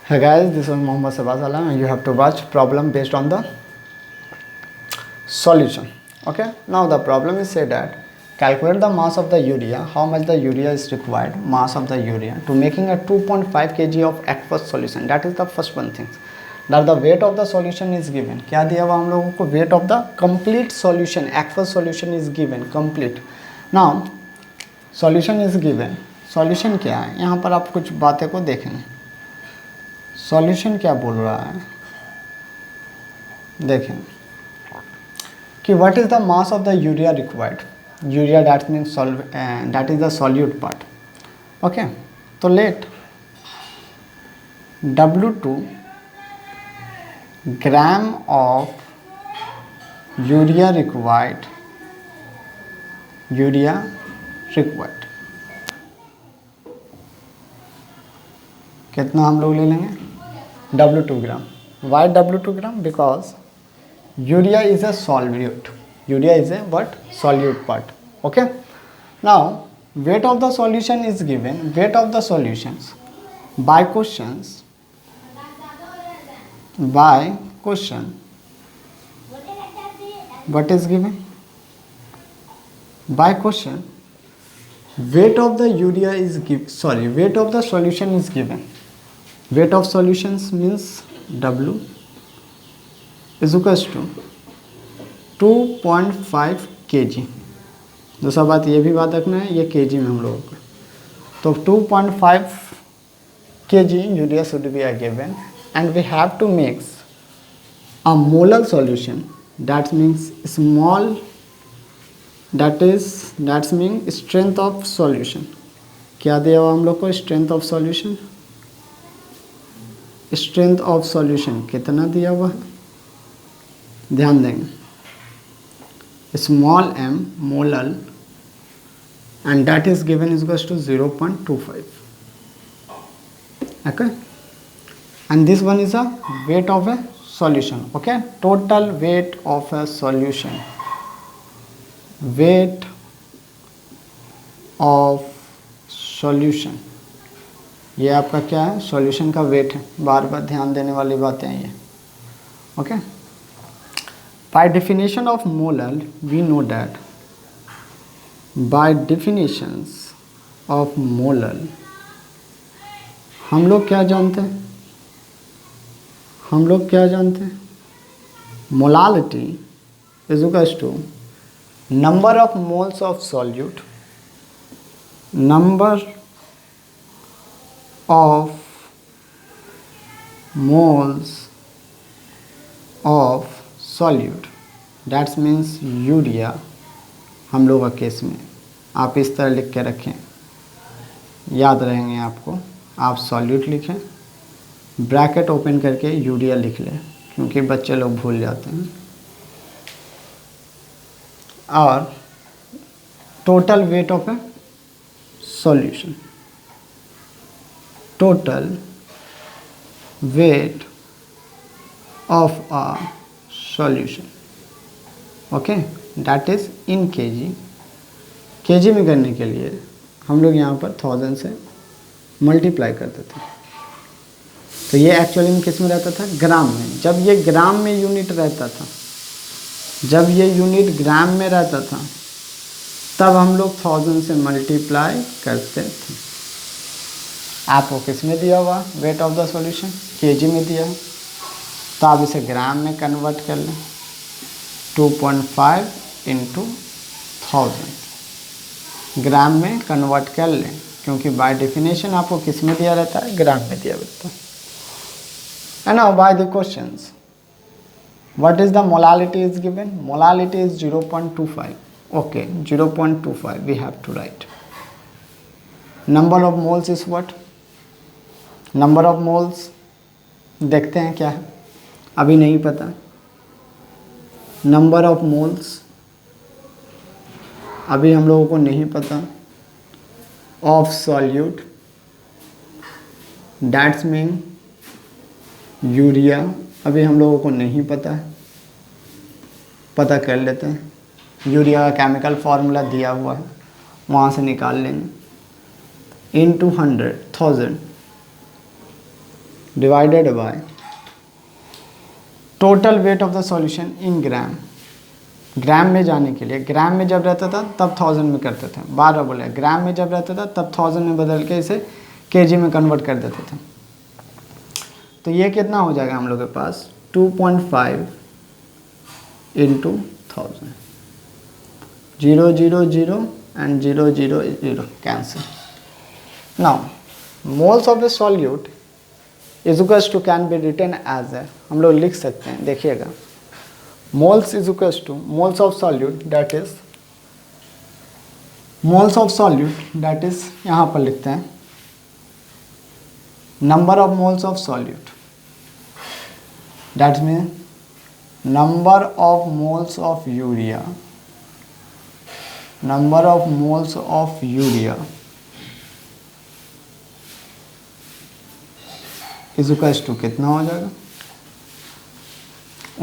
Hey guys, this is Mohammad Sabaz Alam and you have to watch problem based on the solution. Okay, now the problem is said that calculate the mass of the urea, how much the urea is required, mass of the urea to making a 2.5 kg of aqueous solution. That is the first one thing. That the weight of the solution is given. क्या दिया हुआ हम लोगों को? Weight of the complete solution, aqueous solution is given, complete. Now solution is given. Solution क्या है? यहाँ पर आप कुछ बातें को देखेंगे. सॉल्यूशन क्या बोल रहा है देखें कि what is the mass of the urea required. Urea that means that is the solute part. Okay, तो let W2 gram of urea required कितना हम लोग ले लेंगे? W2 gram. Why W2 gram? Because urea is a solute. Urea is a what? Solute part. Okay. Now weight of the solution is given. Weight of the solutions by questions. By question. What is given? By question. Weight of the urea is given. Sorry, weight of the solution is given. Weight of solutions means W is equals to 2.5 kg. दूसरा बात ये भी बात रखना है, ये kg में हम लोगों को, तो 2.5 kg urea should be given and we have to mix a molar solution. That means small, that means strength of solution. क्या दिया हुआ हम लोग को? Strength of solution. Strength of solution कितना दिया हुआ है? ध्यान देंगे, small m molal and that is given is equals to 0.25. Okay, and this one is a weight of a solution. Okay, total weight of a solution, weight of solution, ये आपका क्या है? सॉल्यूशन का वेट है. बार बार ध्यान देने वाली बातें हैं ये. Okay, by definition of molal we know that, by definitions of molal हम लोग क्या जानते हैं? Molality is equals to number of moles of solute, number of moles of solute. That means urea. हम लोग का केस में आप इस तरह लिख के रखें, याद रहेंगे आपको. आप सॉल्यूट लिखें, ब्रैकेट ओपन करके यूरिया लिख लें, क्योंकि बच्चे लोग भूल जाते हैं. और total weight of a solution, total weight of a solution. Okay, that is in kg. kg में करने के लिए हम लोग यहाँ पर 1000 से मल्टीप्लाई करते थे. तो ये एक्चुअली में किस में रहता था? ग्राम में. जब ये ग्राम में यूनिट रहता था, जब ये यूनिट ग्राम में रहता था, तब हम लोग 1000 से मल्टीप्लाई करते थे. आपको किस में दिया हुआ? Wait of the solution KG में दिया है, तो आप इसे ग्राम में कन्वर्ट कर लें. 2.5 इंटू 1000 ग्राम में कन्वर्ट कर लें, क्योंकि बाय डेफिनेशन आपको किस में दिया रहता है? ग्राम में दिया रहता है. And now by the questions, what is the molality is given? Molality is 0.25. Okay, 0.25 we have to write. Number of moles is what? Number of moles देखते हैं क्या है, अभी नहीं पता. नंबर ऑफ मोल्स अभी हम लोगों को नहीं पता. Of solute that's mean urea अभी हम लोगों को नहीं पता है. पता कर लेते हैं. यूरिया का केमिकल फार्मूला दिया हुआ है, वहाँ से निकाल लेंगे. into 100,000 divided by total weight of the solution in gram. Gram में जाने के लिए, ग्राम में जब रहता था तब 1000 में करते थे, 12 बोले, ग्राम में जब रहता था तब 1000 में बदल के इसे केजी में कन्वर्ट कर देते थे। तो ये कितना हो जाएगा हम लोग के पास 2.5 into 1000, 0 0 0 and 0 0 0 cancel. Now moles of the solute is equals to can be written as a, हम लोग लिख सकते हैं, देखिएगा, moles is equals to moles of solute that is, moles of solute that is, यहाँ पर लिखते हैं number of moles of solute, that mean number of moles of urea, number of moles of urea is equals to कितना हो जाएगा,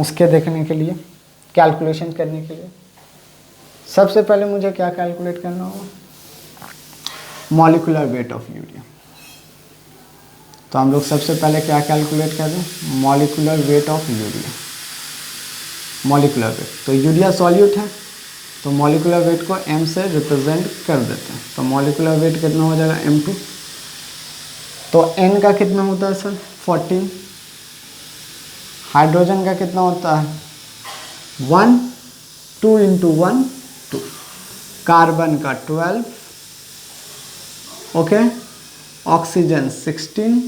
उसके देखने के लिए, कैलकुलेशन करने के लिए सबसे पहले मुझे क्या कैलकुलेट करना होगा, मॉलिक्यूलर वेट ऑफ यूरिया। तो हम लोग सबसे पहले क्या कैलकुलेट कर रहे हैं, molecular weight of urea, molecular weight. तो यूरिया सॉल्यूट है तो मॉलिक्यूलर वेट को m से रिप्रेजेंट कर देते हैं। तो मॉलिक्यूलर वेट कितना हो जाएगा m2, तो n का कितना होता है सर 14, हाइड्रोजन का कितना होता है 1, 2 इंटू 1 2, कार्बन का 12, okay, oxygen 16,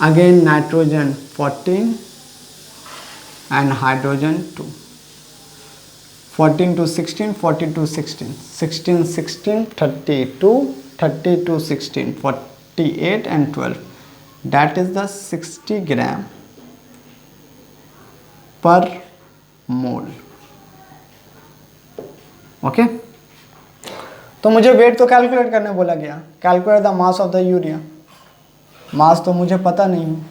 again nitrogen 14 and hydrogen 2, 14 to 16, 40 to 16, 16 16 32, 32 16 48 and 12, that is the 60 gram per mole, okay. तो मुझे वेट तो कैलकुलेट करने बोला गया, calculate the mass of the urea, mass तो मुझे पता नहीं है,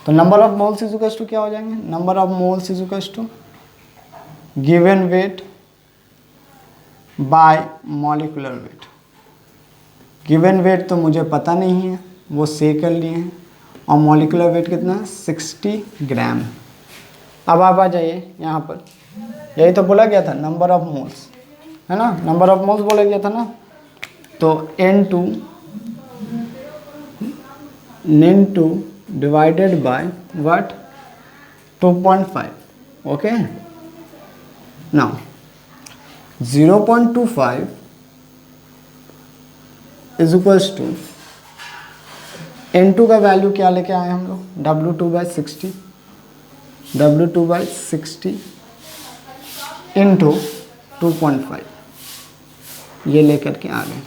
तो number of moles is equals to क्या हो जाएंगे, number of moles is equals to given weight by molecular weight. Given weight तो मुझे पता नहीं है, वो से कर लिए हैं, और मॉलिक्यूलर वेट कितना है 60 ग्राम। अब आप आ जाइए यहाँ पर, यही तो बोला गया था नंबर ऑफ मोल्स, है ना, नंबर ऑफ मोल्स बोला गया था ना, तो N2 divided by what 2.5, okay. Now 0.25 is equals to N2 का वैल्यू क्या लेके आए हम लोग, W2/60, W2/60 इंटू 2.5, ये लेकर के आ गए।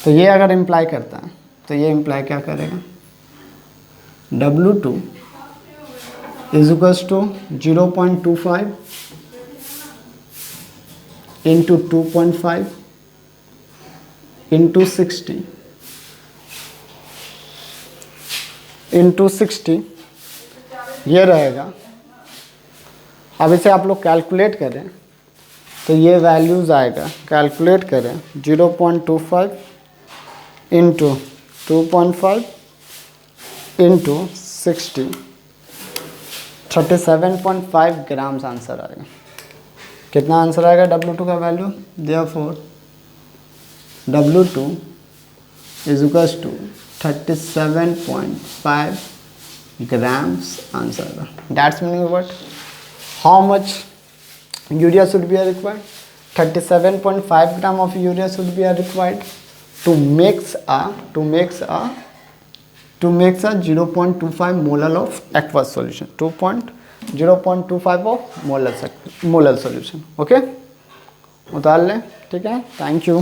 तो ये अगर इम्प्लाई करता है तो ये इम्प्लाई क्या करेगा, W2 is equals to 0.25 into 2.5 into 60 into 60, ये रहेगा। अब इसे आप लोग कैलकुलेट करें तो ये वैल्यूज़ आएगा, कैलकुलेट करें 0.25 इंटू 2.5 इंटू 60, 37.5 ग्राम्स आंसर आएगा। कितना आंसर आएगा W2 का value, therefore W2 is equals to 37.5 grams answer. That's meaning what? How much urea should be required? 37.5 gram of urea should be required to make a 0.25 molar of aqueous solution. 0.25 of molar solution. Okay? उतार लें, ठीक है, thank you.